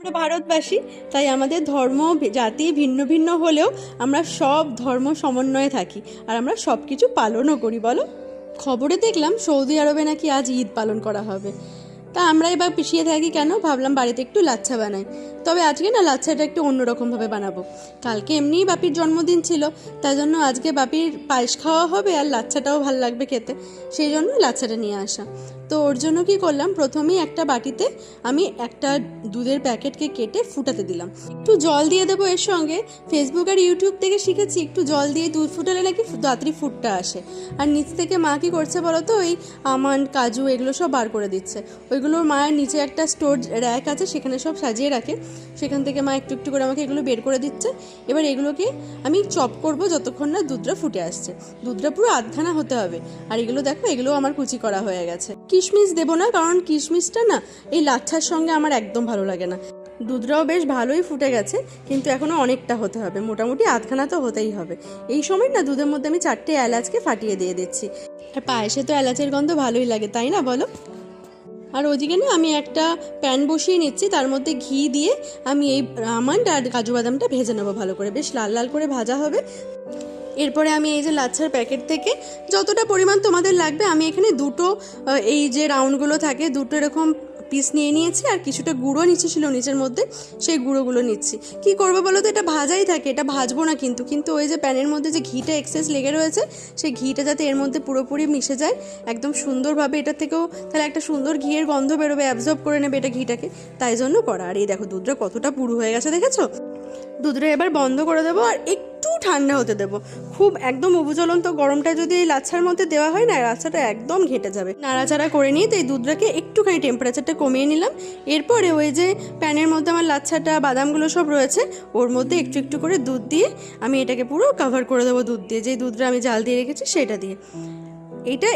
আমরা ভারতবাসী, তাই আমাদের ধর্ম জাতি ভিন্ন ভিন্ন হলেও আমরা সব ধর্ম সমন্বয়ে থাকি আর আমরা সব কিছু পালনও করি। বলো, খবরে দেখলাম সৌদি আরবে নাকি আজ ঈদ পালন করা হবে। তা আমরা এবার পিছিয়ে থাকি কেন, ভাবলাম বাড়িতে একটু লাচ্ছা বানাই। তবে আজকে না লাচ্ছাটা একটু অন্যরকমভাবে বানাবো। কালকে এমনিই বাপির জন্মদিন ছিল, তাই জন্য আজকে বাপির পায়েস খাওয়া হবে আর লাচ্ছাটাও ভালো লাগবে খেতে, সেই জন্য লাচ্ছাটা নিয়ে আসা। তো ওর জন্য কী করলাম, প্রথমেই একটা বাটিতে আমি একটা দুধের প্যাকেটকে কেটে ফুটাতে দিলাম। একটু জল দিয়ে দেবো এর সঙ্গে। ফেসবুক আর ইউটিউব থেকে শিখেছি একটু জল দিয়ে দুধ ফুটালে নাকি তাড়াতাড়ি ফুটটা আসে। আর নিচ থেকে মা কী করছে বলো তো, ওই আমন্ড কাজু এগুলো সব বার করে দিচ্ছে। ওইগুলোর মায়ের নিচে একটা স্টোর র্যাক আছে, সেখানে সব সাজিয়ে রাখে, সেখান থেকে মা একটু একটু করে আমাকে এগুলো বের করে দিচ্ছে। এবার এগুলোকে আমি চপ করব যতক্ষণ না দুধটা ফুটে আসছে। দুধটা পুরো আধখানা হতে হবে। আর এগুলো দেখো, এগুলো আমার কুচি করা হয়ে গেছে। কিশমিশ দেবো না, কারণ কিশমিশটা না এই লাচ্ছার সঙ্গে আমার একদম ভালো লাগে না। দুধটাও বেশ ভালোই ফুটে গেছে, কিন্তু এখনও অনেকটা হতে হবে, মোটামুটি আধখানা তো হতেই হবে। এই সময় না দুধের মধ্যে আমি 4টে এলাচকে ফাটিয়ে দিয়ে দিচ্ছি। আর পায়েসে তো এলাচের গন্ধ ভালোই লাগে, তাই না বলো? আর ওদিকে না আমি একটা প্যান বসিয়ে নিচ্ছি, তার মধ্যে ঘি দিয়ে আমি এই আমন্ড আর কাজু বাদামটা ভেজে নেবো ভালো করে, বেশ লাল লাল করে ভাজা হবে। এরপরে আমি এই যে লাচ্ছার প্যাকেট থেকে যতটা পরিমাণ তোমাদের লাগবে, আমি এখানে দুটো এই যে রাউন্ডগুলো থাকে দুটো এরকম পিস নিয়ে নিয়েছি, আর কিছুটা গুঁড়ো নিচে ছিল নিচের মধ্যে, সেই গুঁড়োগুলো নিচ্ছি। কি করবো বলো তো, এটা ভাজাই থাকে, এটা ভাজবো না কিন্তু ওই যে প্যানের মধ্যে যে ঘিটা এক্সেস লেগে রয়েছে, সেই ঘিটা যাতে এর মধ্যে পুরোপুরি মিশে যায় একদম সুন্দরভাবে, এটা থেকেও তাহলে একটা সুন্দর ঘিয়ের গন্ধ বেরোবে, অ্যাবজর্ব করে নেবে এটা ঘিটাকে, তাই জন্য করা। আর এই দেখো দুধটা কতটা পুরু হয়ে গেছে, দেখেছো? দুধটা এবার বন্ধ করে দেবো আর একটু ঠান্ডা হতে দেবো। খুব একদম উপজ্বলন্ত গরমটা যদি এই লাচ্ছার মধ্যে দেওয়া হয় না, লাচ্ছাটা একদম ঘেটে যাবে। নাড়াচাড়া করে নিয়ে তো এই দুধটাকে একটুখানি টেম্পারেচারটা কমিয়ে নিলাম। এরপরে ওই যে প্যানের মধ্যে আমার লাচ্ছাটা বাদামগুলো সব রয়েছে, ওর মধ্যে একটু একটু করে দুধ দিয়ে আমি এটাকে পুরো কভার করে দেবো দুধ দিয়ে, যেই দুধটা আমি জাল দিয়ে রেখেছি সেটা দিয়ে। এটা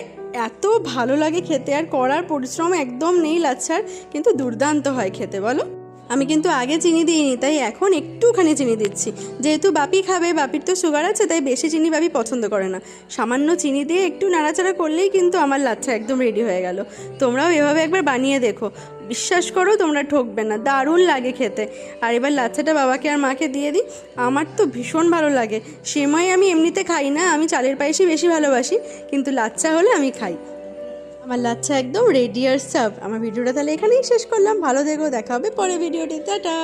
এত ভালো লাগে খেতে, আর করার পরিশ্রম একদম নেই লাচ্ছার, কিন্তু দুর্দান্ত হয় খেতে, বলো? আমি কিন্তু আগে চিনি দিইনি, তাই এখন একটুখানি চিনি দিচ্ছি। যেহেতু বাপি খাবে, বাপির তো সুগার আছে, তাই বেশি চিনি বাপি পছন্দ করে না। সামান্য চিনি দিয়ে একটু নাড়াচাড়া করলেই কিন্তু আমার লাচ্ছা একদম রেডি হয়ে গেল। তোমরাও এভাবে একবার বানিয়ে দেখো, বিশ্বাস করো তোমরা ঠকবে না, দারুণ লাগে খেতে। আর এবার লাচ্ছাটা বাবাকে আর মাকে দিয়ে দিই। আমার তো ভীষণ ভালো লাগে। সেমাই আমি এমনিতে খাই না, আমি চালের পায়েসই বেশি ভালোবাসি, কিন্তু লাচ্ছা হলে আমি খাই। আমার লাচ্ছা একদম রেডি আর সার্ভ। আমার ভিডিওটা তাহলে এখানেই শেষ করলাম। ভালো থেকো, দেখা হবে পরে ভিডিওতে, টাটা।